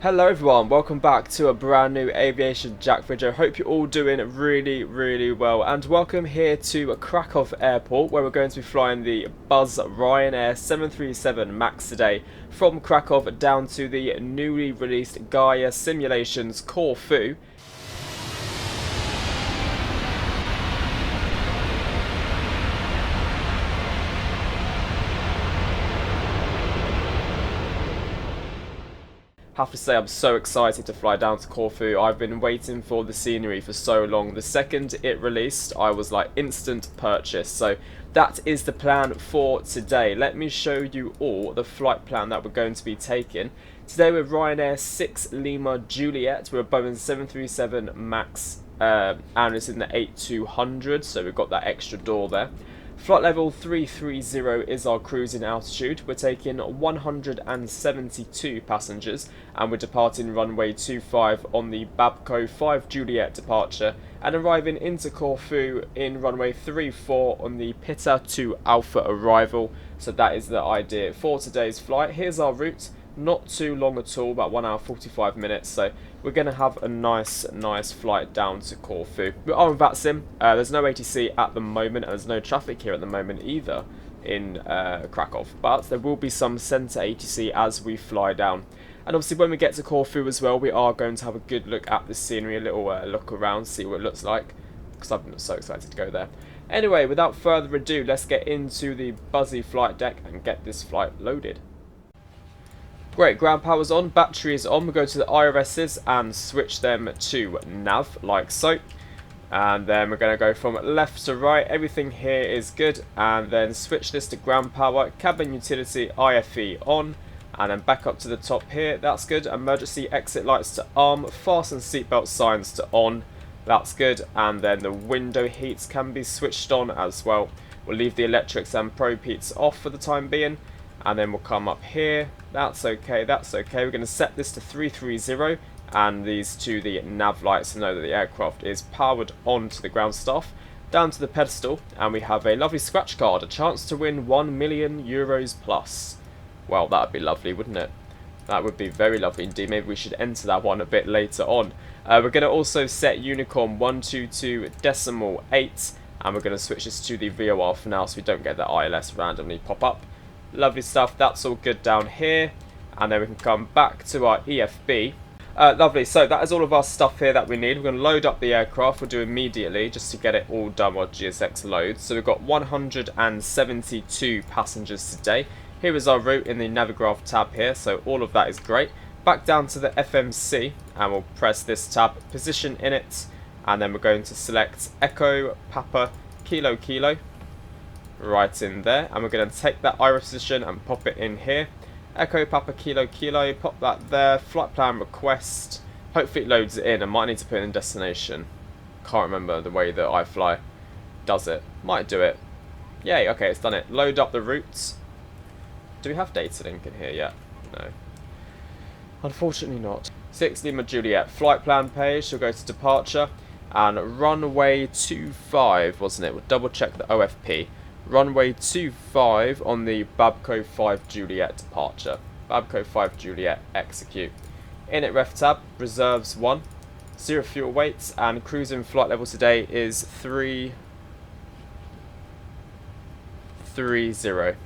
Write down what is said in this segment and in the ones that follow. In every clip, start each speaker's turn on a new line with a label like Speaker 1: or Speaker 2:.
Speaker 1: Hello everyone, welcome back to a brand new AviationJack video. Hope you're all doing really well, and welcome here to Kraków Airport, where we're going to be flying the Buzz Ryanair 737 MAX today from Kraków down to the newly released Gaya simulations Corfu. Have to say I'm so excited to fly down to Corfu. I've been waiting for the scenery for so long. The second it released, I was like instant purchase. So that is the plan for today. Let me show you all the flight plan that we're going to be taking. Today we're Ryanair 6 Lima Juliet. We're a Boeing 737 MAX and it's in the 8200, so we've got that extra door there. Flight level 330 is our cruising altitude. We're taking 172 passengers and we're departing runway 25 on the Babco 5 Juliet departure and arriving into Corfu in runway 34 on the Pitta 2 Alpha arrival. So that is the idea for today's flight. Here's our route. Not too long at all, about 1 hour 45 minutes, so we're going to have a nice flight down to Corfu. We are in VATSIM. There's no ATC at the moment, and there's no traffic here at the moment either in Kraków, but there will be some centre ATC as we fly down. And obviously when we get to Corfu as well, we are going to have a good look at the scenery, a little look around, see what it looks like, because I'm so excited to go there. Anyway, without further ado, let's get into the buzzy flight deck and get this flight loaded. Great, ground power's on, battery is on. We'll go to the IRSs and switch them to nav, like so. And then we're going to go from left to right. Everything here is good. And then switch this to ground power, cabin utility, IFE on. And then back up to the top here, that's good. Emergency exit lights to arm, fasten seatbelt signs to on. That's good. And then the window heats can be switched on as well. We'll leave the electrics and probe heats off for the time being. And then we'll come up here. That's okay, that's okay. We're going to set this to 330 and these to the nav lights to know that the aircraft is powered on to the ground staff. Down to the pedestal, and we have a lovely scratch card, a chance to win €1 million plus. Well, that would be lovely, wouldn't it? That would be very lovely indeed. Maybe we should enter that one a bit later on. We're going to also set Unicorn 122.8, and we're going to switch this to the VOR for now so we don't get the ILS randomly pop up. Lovely stuff, that's all good down here. And then we can come back to our EFB. Lovely, so that is all of our stuff here that we need. We're going to load up the aircraft, we'll do immediately just to get it all done while GSX loads. So we've got 172 passengers today. Here is our route in the Navigraph tab here, so all of that is great. Back down to the FMC and we'll press this tab, position in it, and then we're going to select Echo Papa Kilo Kilo. Right in there, and we're going to take that iris position and pop it in here. Echo Papa Kilo Kilo, pop that there. Flight plan request. Hopefully it loads it in. I might need to put it in destination. Can't remember the way that IFLY does it. Might do it. Yay, okay, it's done it. Load up the routes. Do we have data link in here yet? No. Unfortunately not. 6 Lima Juliet flight plan page. She'll go to departure and runway 25, wasn't it? We'll double check the OFP. Runway 25 on the Babco 5 Juliet departure. Babco 5 Juliet execute. Init ref tab, reserves 1. 0 fuel weights, and cruising flight level today is 330.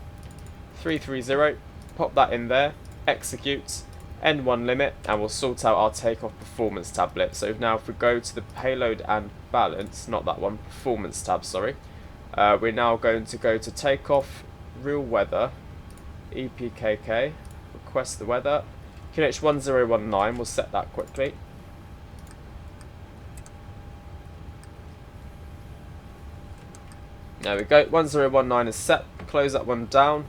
Speaker 1: 330, pop that in there, execute, N1 limit, and we'll sort out our takeoff performance tablet. So now if we go to the payload and balance, not that one, performance tab, sorry. We're now going to go to takeoff, real weather, EPKK, request the weather, QNH 1019, we'll set that quickly. There we go, 1019 is set, close that one down,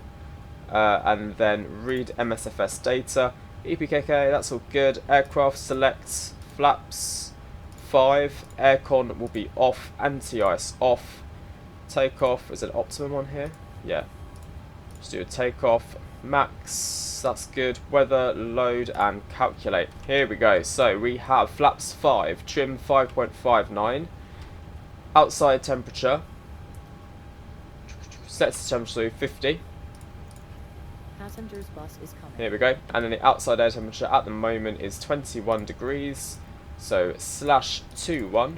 Speaker 1: and then read MSFS data. EPKK, that's all good. Aircraft select, flaps 5, aircon will be off, anti-ice off. Takeoff, is it optimum on here? Yeah. Just do a takeoff, max, that's good. Weather, load, and calculate. Here we go. So we have flaps 5, trim 5.59, outside temperature, set to temperature 50,
Speaker 2: Passenger's bus is coming.
Speaker 1: Here we go. And then the outside air temperature at the moment is 21 degrees. So /21.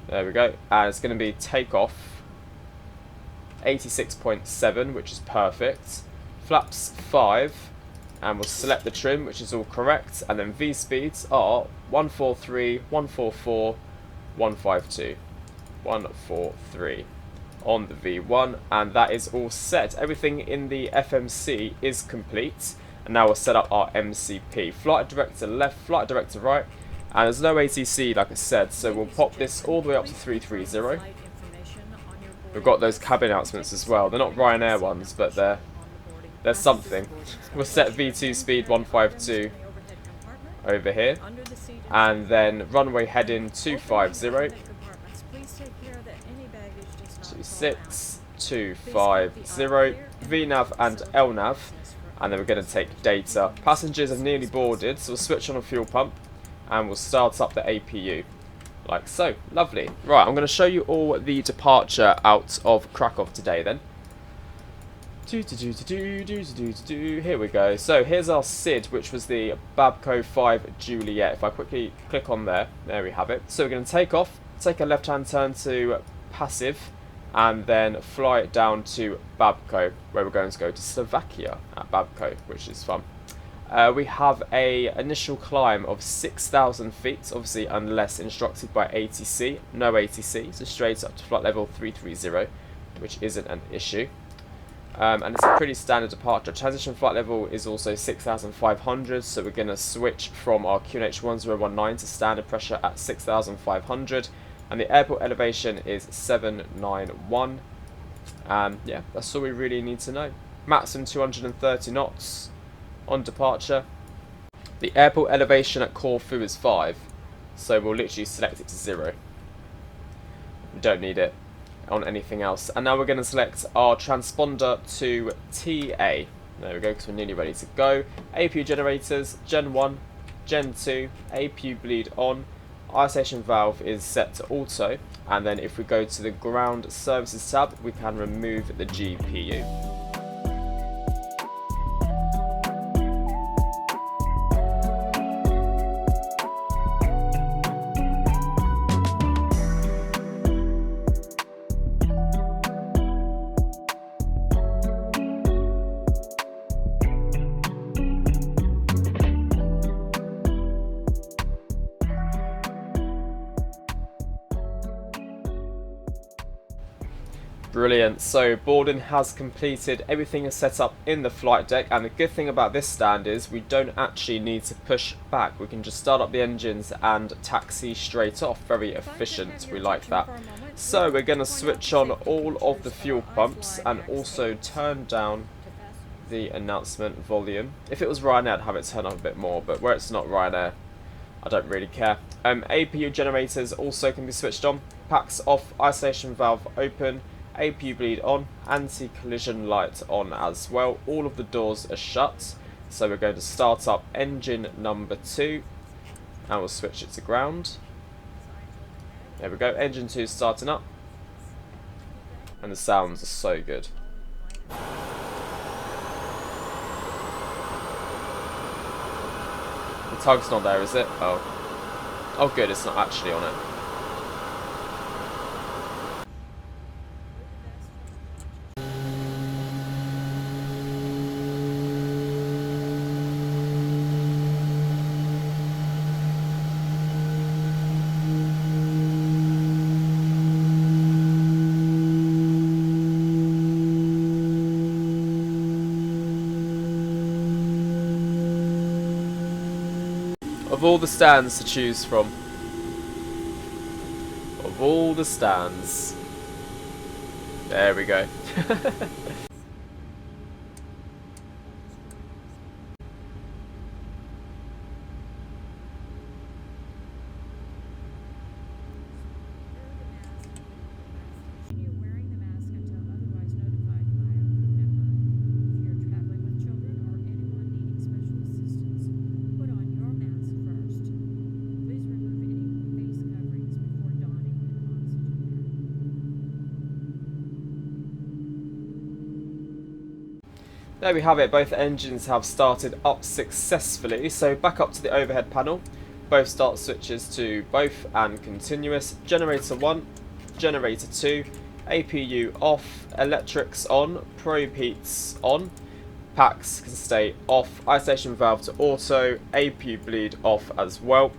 Speaker 1: There we go. And it's going to be takeoff 86.7, which is perfect. Flaps 5. And we'll select the trim, which is all correct. And then V speeds are 143, 144, 152. 143 on the V1, and that is all set. Everything in the FMC is complete, and now we'll set up our MCP. Flight director left, flight director right, and there's no ATC like I said, so we'll pop this all the way up to 330. We've got those cabin announcements as well. They're not Ryanair ones, but they're something. We'll set V2 speed 152 over here, and then runway heading 250. 26, 250, VNAV and LNAV, and then we're going to take data. Passengers have nearly boarded, so we'll switch on a fuel pump and we'll start up the APU, like so. Lovely. Right, I'm going to show you all the departure out of Kraków today then. Here we go. So here's our SID, which was the Babco 5 Juliet. If I quickly click on there we have it. So we're going to take off, take a left-hand turn to passive, and then fly it down to Babco, where we're going to go to Slovakia at Babco, which is fun. We have a initial climb of 6,000 feet, obviously unless instructed by ATC. No ATC, so straight up to flight level 330, which isn't an issue. And it's a pretty standard departure. Transition flight level is also 6,500, so we're going to switch from our QNH 1019 to standard pressure at 6,500. And the airport elevation is 791. Yeah, that's all we really need to know. Maximum 230 knots on departure. The airport elevation at Corfu is 5, so we'll literally select it to 0. We don't need it on anything else. And now we're going to select our transponder to TA. There we go, because we're nearly ready to go. APU generators, Gen 1, Gen 2, APU bleed on. Isolation valve is set to auto, and then if we go to the ground services tab, we can remove the GPU. Brilliant, so boarding has completed, everything is set up in the flight deck, and the good thing about this stand is we don't actually need to push back. We can just start up the engines and taxi straight off. Very efficient, we like that. So we're going to switch on all of the fuel pumps and also turn down the announcement volume. If it was Ryanair, I'd have it turn up a bit more, but where it's not Ryanair, I don't really care. APU generators also can be switched on. Packs off, isolation valve open, APU bleed on, anti-collision light on as well. All of the doors are shut, so we're going to start up engine number 2 and we'll switch it to ground. There we go, engine 2 is starting up, and the sounds are so good. The tug's not there, is it? Oh good, it's not actually on it. Of all the stands to choose from, of all the stands, there we go. There we have it, both engines have started up successfully, so back up to the overhead panel. Both start switches to both and continuous. Generator 1, generator 2, APU off, electrics on, probe heats on, packs can stay off, isolation valve to auto, APU bleed off as well.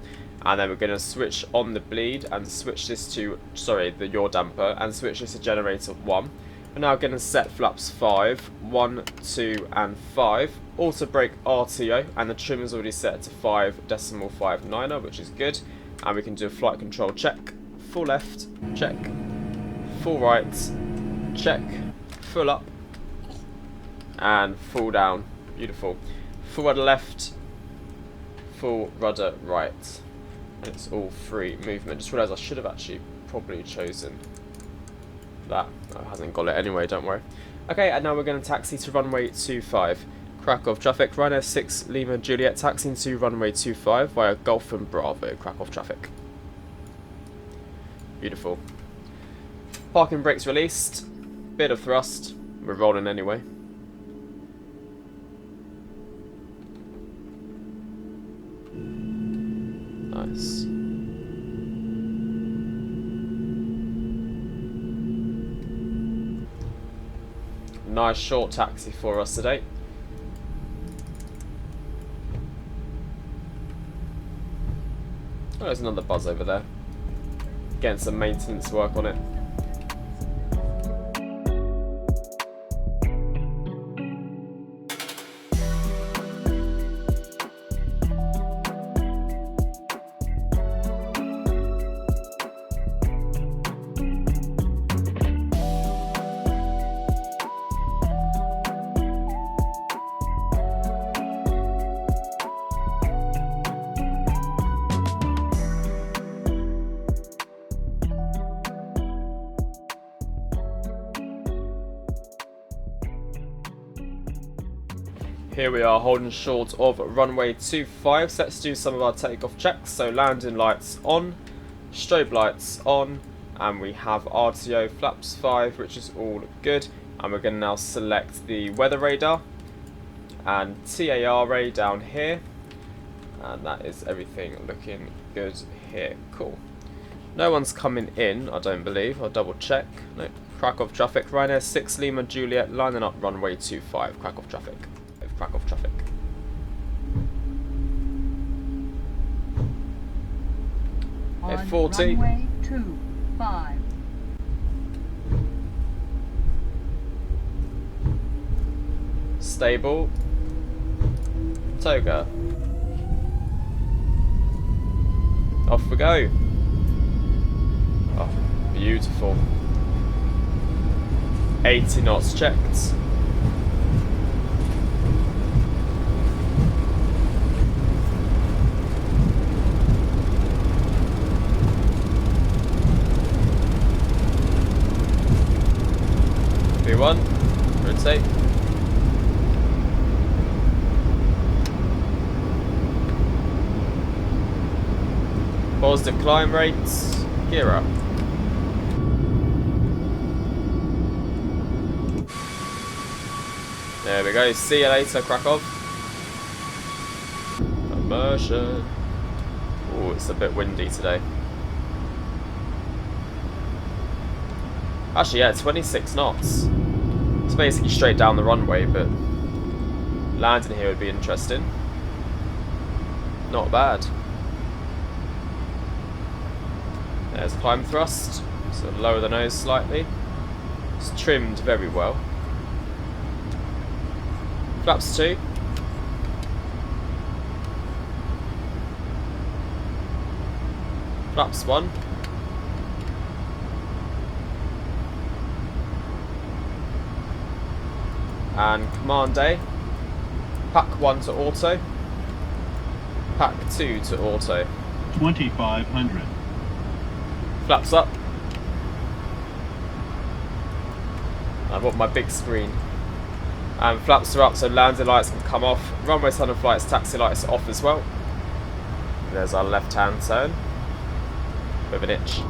Speaker 1: And then we're going to switch on the bleed and switch this to, the yaw damper, and switch this to generator 1. We're now going to set flaps 5, 1, 2 and 5. Auto brake RTO, and the trim is already set to 5.59er, which is good. And we can do a flight control check. Full left, check. Full right, check. Full up. And full down. Beautiful. Full rudder left, full rudder right. And it's all free movement. Just realised I should have actually probably chosen that. Oh, it hasn't got it anyway, don't worry. Okay, and now we're going to taxi to runway 25. Kraków traffic, Ryanair 6 Lima Juliet taxiing to runway 25 via Golf and Bravo, Kraków traffic. Beautiful. Parking brakes released, bit of thrust, we're rolling anyway. Nice. Nice short taxi for us today. Oh, there's another Buzz over there. Getting some maintenance work on it. Here we are holding short of runway 25, so let's do some of our takeoff checks. So landing lights on, strobe lights on, and we have RTO flaps 5, which is all good. And we're going to now select the weather radar and TARA down here, and that is everything looking good here. Cool. No one's coming in, I don't believe. I'll double check. No. Kraków traffic, Ryanair 6 Lima Juliet lining up runway 25, Kraków traffic. Kraków traffic.
Speaker 2: On
Speaker 1: 40.
Speaker 2: Runway 25.
Speaker 1: Stable. Toga. Off we go. Oh, beautiful. 80 knots checked. V1, rotate. Positive climb rates, gear up. There we go, see you later, Kraków. Immersion. Oh, it's a bit windy today. Actually, yeah, 26 knots. It's basically straight down the runway, but landing here would be interesting. Not bad. There's climb thrust, so lower the nose slightly. It's trimmed very well. Flaps 2. Flaps 1. And command A. Pack 1 to auto. Pack 2 to auto.
Speaker 3: 2500.
Speaker 1: Flaps up. I've got my big screen. And flaps are up, so landing lights can come off. Runway tunnel flights, taxi lights are off as well. There's our left hand turn with an itch.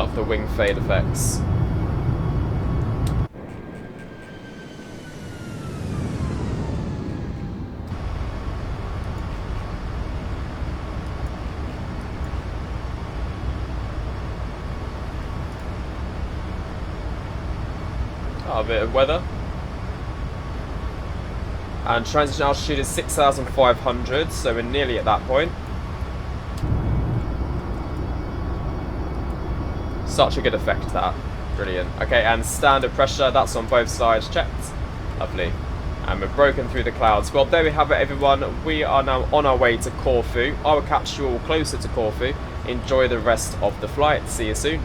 Speaker 1: Love the wing fade effects. A bit of weather. And transition altitude is 6,500, so we're nearly at that point. Such a good effect, that. Brilliant. Okay, and standard pressure, that's on both sides checked. Lovely. And we're broken through the clouds. Well, there we have it, everyone. We are now on our way to Corfu. I will catch you all closer to Corfu. Enjoy the rest of the flight. See you soon.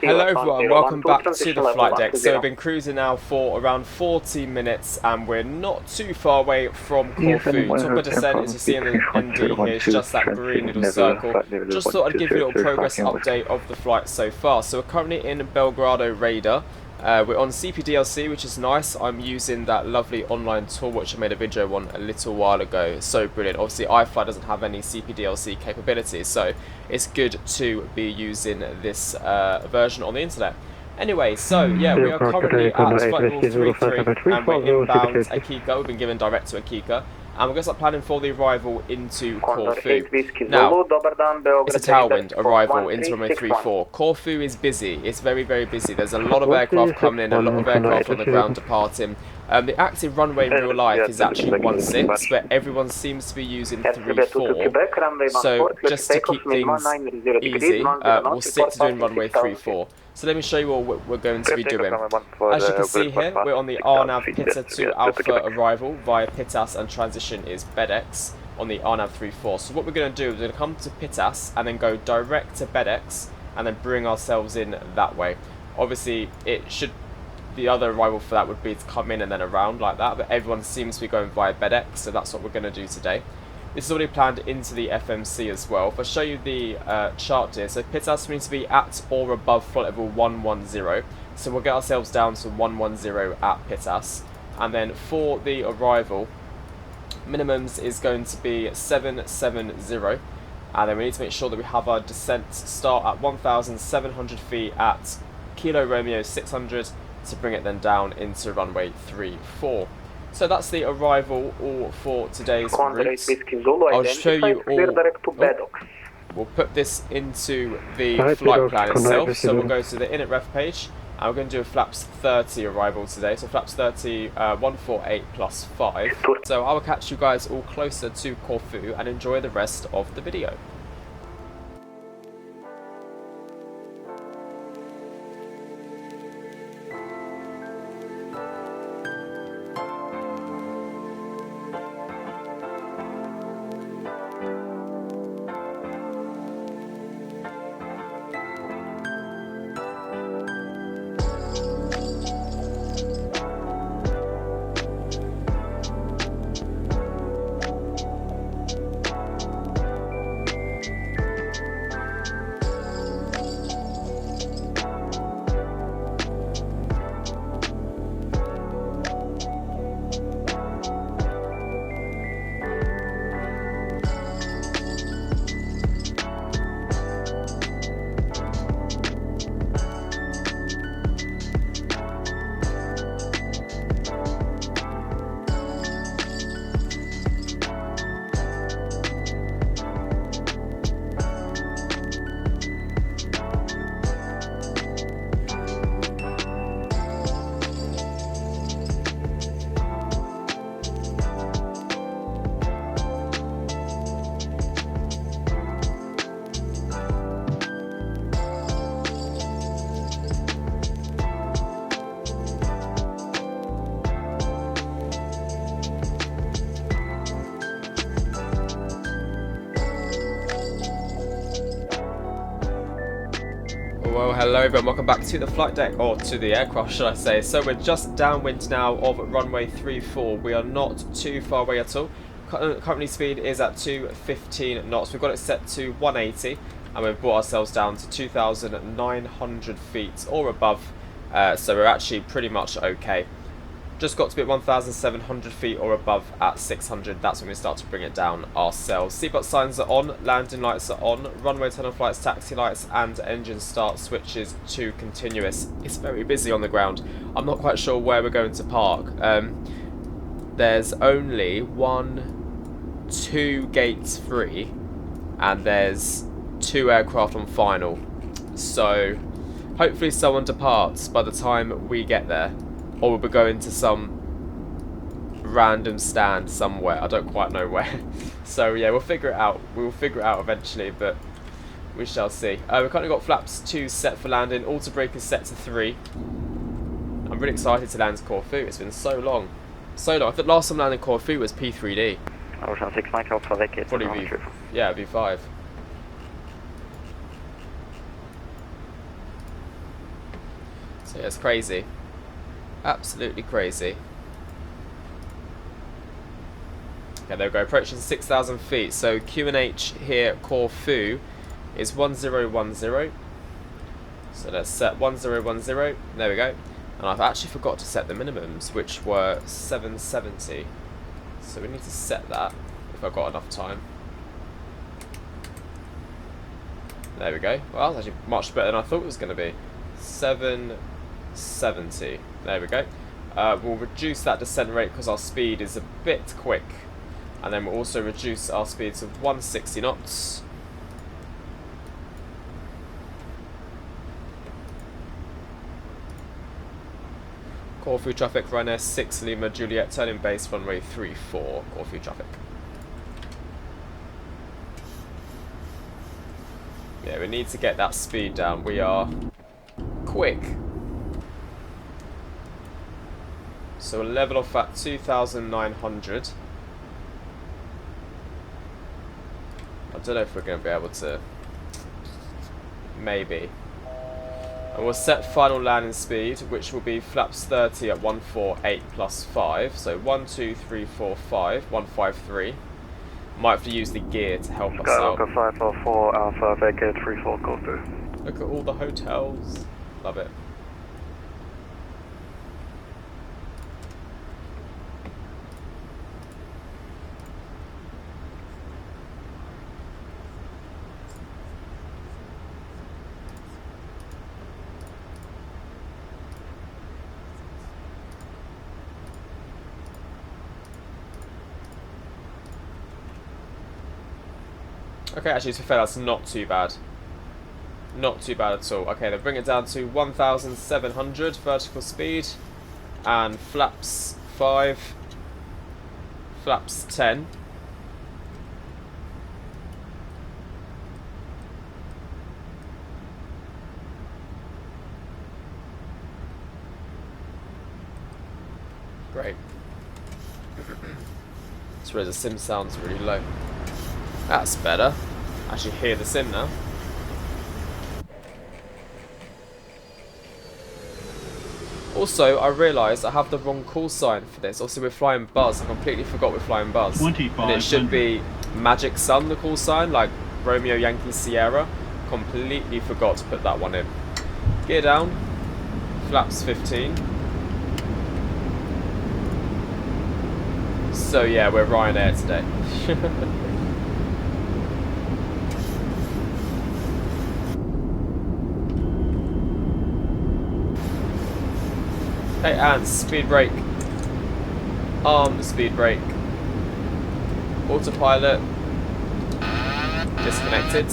Speaker 1: Hello everyone, welcome back to the flight deck. So we've been cruising now for around 40 minutes and we're not too far away from Corfu. Top of descent, as you see in the ND here, is just that green little circle. Just thought I'd give you a little progress update of the flight so far. So we're currently in Belgrado Radar. We're on CPDLC, which is nice. I'm using that lovely online tool which I made a video on a little while ago. It's so brilliant. Obviously IFLY doesn't have any CPDLC capabilities, so it's good to be using this version on the internet. Anyway, so yeah, we are currently at flight rule 33 and we're inbound Akika. We've been given direct to Akika. And we're going to start planning for the arrival into Corfu. Now, it's a tailwind arrival into runway 34. Corfu is busy. It's very, very busy. There's a lot of aircraft coming in, a lot of aircraft on the ground departing. The active runway in real life is actually 16, but everyone seems to be using 34. So just to keep things easy, we'll stick to doing runway 34. So let me show you what we're going to be doing. As you can see here, we're on the RNAV Pitta to Alpha arrival via Pittas, and transition is BedX on the RNAV 34. So what we're going to do is we're going to come to Pittas and then go direct to BedX and then bring ourselves in that way. Obviously, the other arrival for that would be to come in and then around like that, but everyone seems to be going via BedX, so that's what we're going to do today. This is already planned into the FMC as well. If I show you the chart here, so PITAS needs to be at or above flight level 110. So we'll get ourselves down to 110 at PITAS. And then for the arrival, minimums is going to be 770. And then we need to make sure that we have our descent start at 1,700 feet at Kilo Romeo 600 to bring it then down into runway 34. So that's the arrival all for today's route. I'll show you all. We'll put this into the flight plan itself. So we'll go to the init ref page and we're going to do a flaps 30 arrival today. So flaps 30, 148 plus 5. So I will catch you guys all closer to Corfu and enjoy the rest of the video. Well, hello everyone, welcome back to the flight deck, or to the aircraft should I say. So we're just downwind now of runway 34. We are not too far away at all. Currently speed is at 215 knots. We've got it set to 180 and we've brought ourselves down to 2,900 feet or above. So we're actually pretty much okay. Just got to be at 1,700 feet or above at 600. That's when we start to bring it down ourselves. Seatbelt signs are on, landing lights are on, runway tunnel flights, taxi lights, and engine start switches to continuous. It's very busy on the ground. I'm not quite sure where we're going to park. There's only 2 gates free, and there's 2 aircraft on final. So hopefully someone departs by the time we get there. Or we'll be going to some random stand somewhere. I don't quite know where. So yeah, we'll figure it out. We'll figure it out eventually, but we shall see. We've currently got flaps 2 set for landing. Auto brake is set to 3. I'm really excited to land Corfu. It's been so long. So long. I think last time landing Corfu was P3D.
Speaker 4: Ocean 6 Mike Alpha vacate.
Speaker 1: Probably yeah, V5. So yeah, it's crazy. Absolutely crazy. Okay, there we go. Approaching 6,000 feet. So QNH here, Corfu, is 1010. So let's set 1010. There we go. And I've actually forgot to set the minimums, which were 770. So we need to set that if I've got enough time. There we go. Well, that's actually much better than I thought it was going to be. 770. There we go. We'll reduce that descent rate because our speed is a bit quick. And then we'll also reduce our speed to 160 knots. Corfu traffic, Ryanair 6 Lima Juliet, turning base runway 34, Corfu traffic. Yeah, we need to get that speed down. We are quick. So we'll level off at 2,900. I don't know if we're going to be able to. Maybe. And we'll set final landing speed, which will be flaps 30 at 148 plus 5. So 1, 2, 3, 4, 5, 153. Might have to use the gear to help us
Speaker 4: Sky
Speaker 1: out.
Speaker 4: Locker 544 Alpha vacate 34 Corfu.
Speaker 1: Look at all the hotels. Love it. Okay, actually, to be fair, that's not too bad. Not too bad at all. Okay, then bring it down to 1,700 vertical speed. And flaps 5. Flaps 10. Great. That's where the sim sounds really low. That's better. I actually hear the sim now. Also, I realised I have the wrong call sign for this. Also, we're flying Buzz. I completely forgot we're flying Buzz. And it should be Magic Sun, the call sign, like Romeo Yankee Sierra. Completely forgot to put that one in. Gear down. Flaps 15. So yeah, we're Ryanair today. Okay, and speed brake. Arm the speed brake. Autopilot. Disconnected.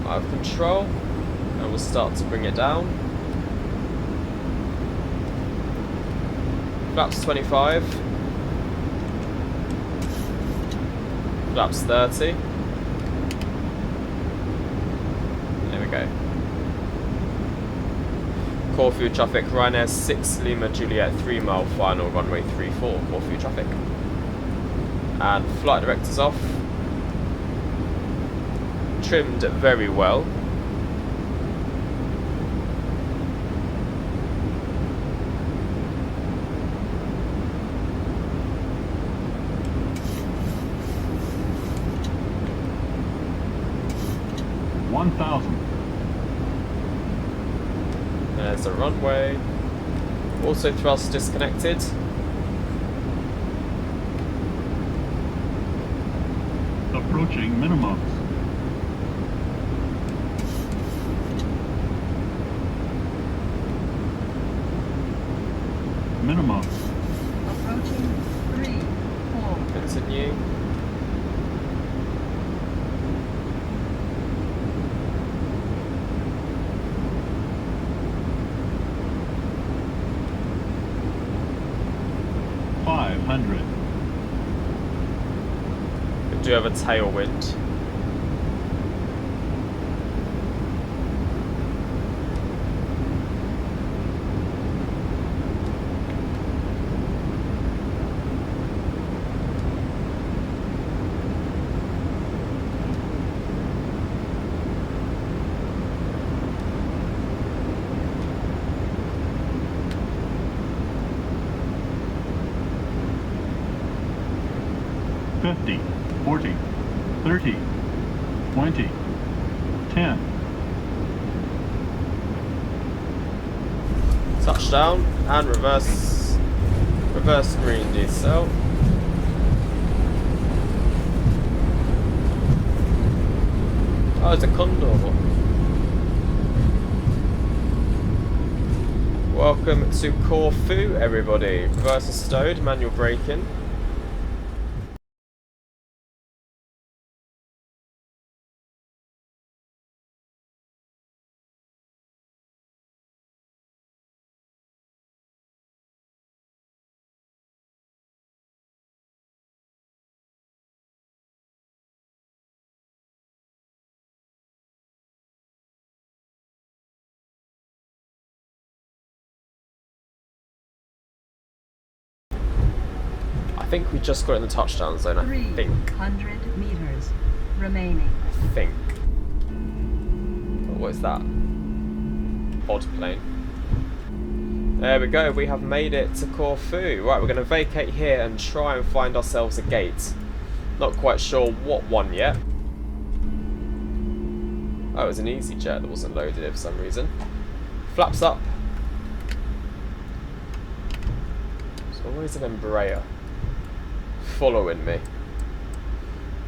Speaker 1: Out of control. And we'll start to bring it down. Flaps 25. Flaps 30. There we go. Corfu traffic, Ryanair 6 Lima Juliet 3 mile final, runway 34, Corfu traffic. And flight directors off. Trimmed very well. There's the runway. Auto thrust disconnected.
Speaker 3: Approaching minimums. Minimums.
Speaker 2: Approaching 3, 4.
Speaker 1: Continue. We do have a tailwind.
Speaker 3: Fifty, 40, 30, 20, 10.
Speaker 1: Touchdown and reverse green decel. Oh, it's a condor. Welcome to Corfu, everybody. Reverse is stowed, manual braking. I think we just got in the touchdown zone, I think.
Speaker 2: 300 meters remaining.
Speaker 1: I think. Oh, what is that? Odd plane. There we go, we have made it to Corfu. Right, we're going to vacate here and try and find ourselves a gate. Not quite sure what one yet. Oh, it was an EasyJet that wasn't loaded here for some reason. Flaps up. There's always an Embraer following me.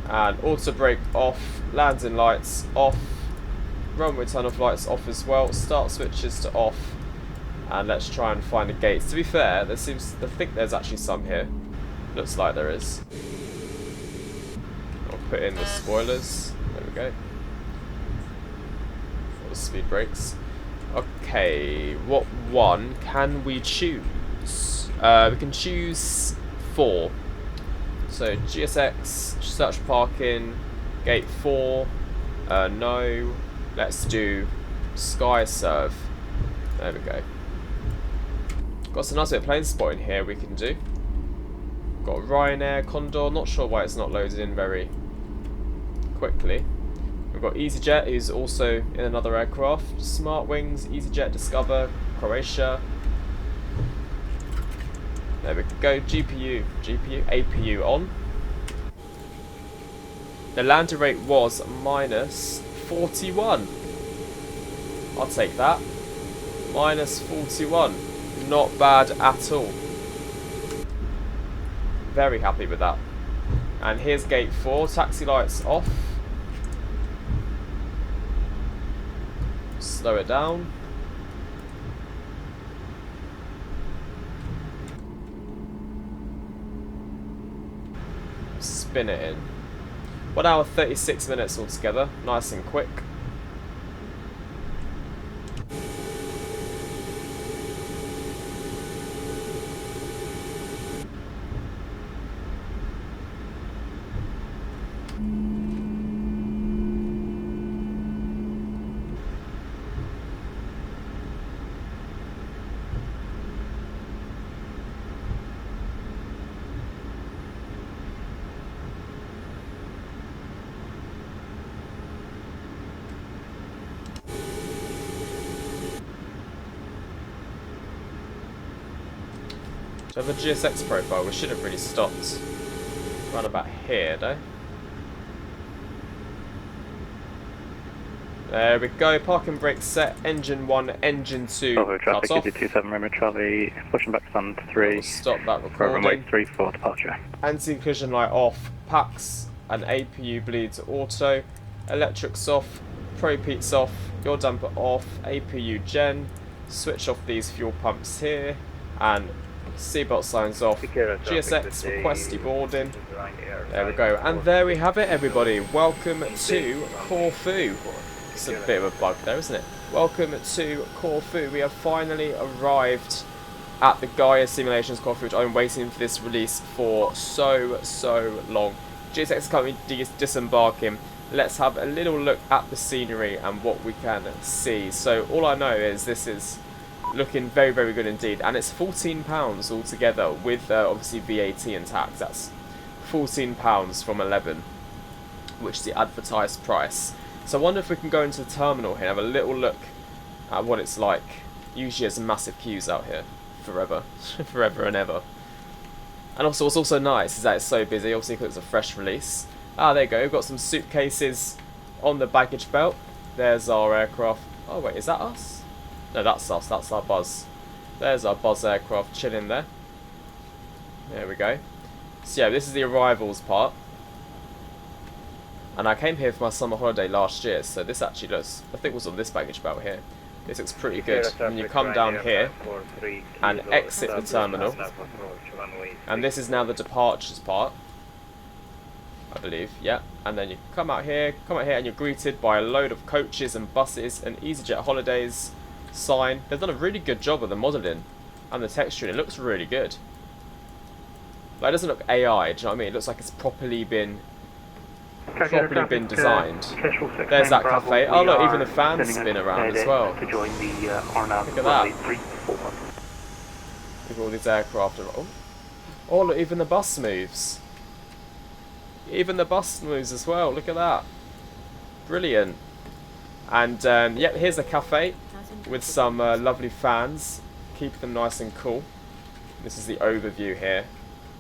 Speaker 1: And auto brake off, landing lights off, runway turn-off lights off as well, start switches to off, and let's try and find the gates. To be fair, I think there's actually some here. Looks like there is. I'll put in the spoilers. There we go. For the speed brakes. Okay, what one can we choose? We can choose 4. So GSX, search parking, gate 4, no. Let's do Sky Serve. There we go. Got some nice bit of plane spotting here we can do. Got Ryanair, Condor, not sure why it's not loaded in very quickly. We've got EasyJet, who's also in another aircraft. Smart Wings, EasyJet, Discover, Croatia. There we go, APU on. The landing rate was minus 41. I'll take that. Minus 41. Not bad at all. Very happy with that. And here's gate 4. Taxi lights off. Slow it down. Spin it in. 1 hour 36 minutes altogether. Nice and quick. So the GSX profile, we should have really stopped around about here, though. There we go, parking brake set, engine 1, engine 2, cut off.
Speaker 4: 27 Romeo Charlie, pushing back to stand 3.
Speaker 1: We'll stop that recording.
Speaker 4: Runway 3 for departure.
Speaker 1: Anti-collision light off, PAX and APU bleeds auto, electrics off, pro-peats off, your damper off, APU gen, switch off these fuel pumps here, and seatbelt signs off, GSX request deboarding. There we go, and there we have it, everybody. Welcome to Corfu. It's a bit of a bug there, isn't it? Welcome to Corfu. We have finally arrived at the Gaya Simulations Corfu, which I've been waiting for this release for so long. GSX is currently disembarking. Let's have a little look at the scenery and what we can see. So all I know is this is looking very good indeed, and it's £14 altogether with obviously VAT and tax. That's £14 from 11, which is the advertised price. So I wonder if we can go into the terminal here and have a little look at what it's like. Usually there's massive queues out here forever and ever. And also what's also nice is that it's so busy, obviously because it's a fresh release. Ah, there you go, we've got some suitcases on the baggage belt. There's our aircraft. Oh wait, is that us? No, that's us. That's our Buzz. There's our Buzz aircraft chilling there. There we go. So yeah, this is the arrivals part. And I came here for my summer holiday last year, so this actually looks, I think it was on this baggage belt here. This looks pretty good. When you come down here and exit the terminal, and this is now the departures part, I believe, yeah. And then you come out here and you're greeted by a load of coaches and buses and EasyJet Holidays sign. They've done a really good job with the modelling and the texturing. It looks really good. Like, it doesn't look AI, do you know what I mean? It looks like it's properly been designed. There's that cafe. Oh look, even the fans spin around as well. Look at that. Look at all these aircraft. Oh look, even the bus moves. Even the bus moves as well. Look at that. Brilliant. And yep, here's a cafe with some lovely fans. Keep them nice and cool. This is the overview here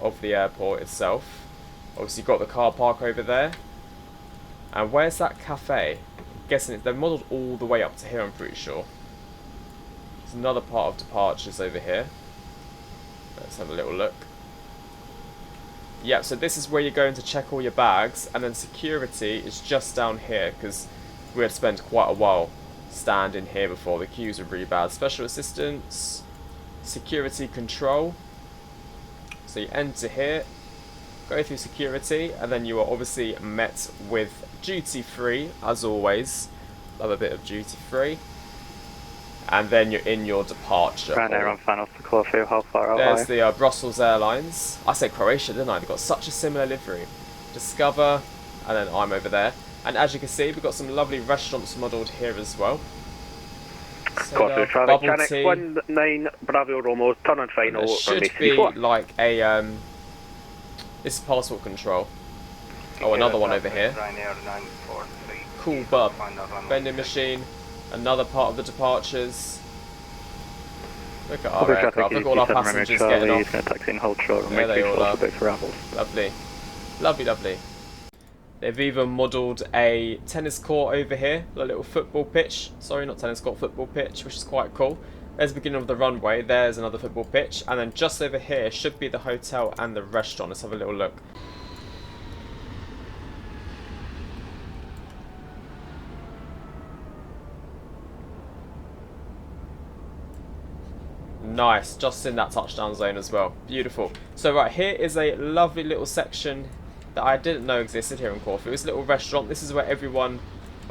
Speaker 1: of the airport itself. Obviously you've got the car park over there. And where's that cafe? I'm guessing they're modelled all the way up to here, I'm pretty sure. There's another part of departures over here. Let's have a little look. Yep, so this is where you're going to check all your bags, and then security is just down here, because we had spent quite a while standing here before. The queues were really bad. Special assistance, security control. So you enter here, go through security, and then you are obviously met with duty free, as always. Love a bit of duty free. And then you're in your departure.
Speaker 4: Ryanair on finals to Corfu, how far out
Speaker 1: There's the Brussels Airlines. I said Croatia, didn't I? They've got such a similar livery. Discover, and then I'm over there. And as you can see, we've got some lovely restaurants modelled here as well.
Speaker 5: Corfu traffic, Canex 19 Bravo Romeo, turn on final.
Speaker 1: There should be like a, this is passport control. Oh, another one over here. Cool bub. Vending machine. Another part of the departures. Look at our aircraft. Look at all our passengers getting off. There they all are. Lovely. Lovely, lovely. They've even modelled a tennis court over here. A little football pitch. Sorry, not tennis court, football pitch, which is quite cool. There's the beginning of the runway. There's another football pitch. And then just over here should be the hotel and the restaurant. Let's have a little look. Nice, just in that touchdown zone as well. Beautiful. So right, here is a lovely little section that I didn't know existed here in Corfu. It's a little restaurant. This is where everyone...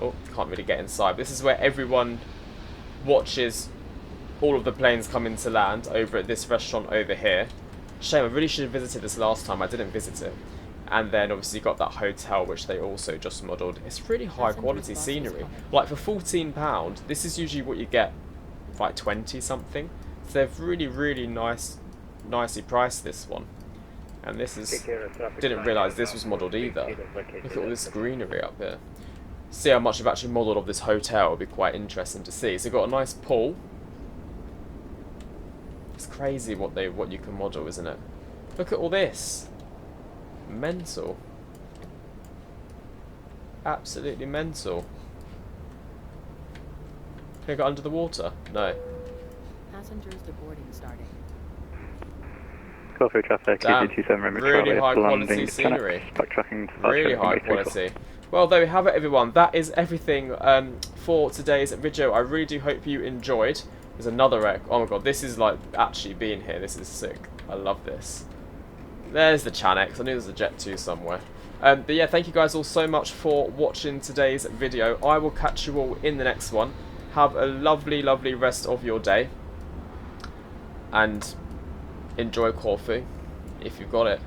Speaker 1: Oh, can't really get inside. But this is where everyone watches all of the planes come into land over at this restaurant over here. Shame, I really should have visited this last time. I didn't visit it. And then obviously got that hotel, which they also just modelled. It's really high quality scenery. Like for £14, this is usually what you get for like 20 something. So they've really, really nicely priced this one. And this is, didn't realise this was modelled either. Look at all this greenery up here. See how much I've actually modelled of this hotel, it'll be quite interesting to see. So you've got a nice pool. It's crazy what you can model, isn't it? Look at all this. Mental. Absolutely mental. Can I go under the water? No.
Speaker 6: Passengers boarding starting.
Speaker 4: Corfu traffic,
Speaker 1: Damn, really high quality scenery. Really high quality. Well, there we have it, everyone. That is everything for today's video. I really do hope you enjoyed. There's another wreck. Oh my god, this is like actually being here. This is sick. I love this. There's the Chanex. I knew there's a Jet 2 somewhere. But yeah, thank you guys all so much for watching today's video. I will catch you all in the next one. Have a lovely, lovely rest of your day. And enjoy Corfu, if you've got it.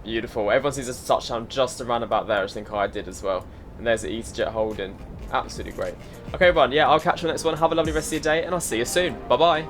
Speaker 1: Beautiful. Everyone sees a touchdown just around about there. I think I did as well. And there's the EasyJet holding. Absolutely great. Okay, everyone. Yeah, I'll catch you on the next one. Have a lovely rest of your day, and I'll see you soon. Bye-bye.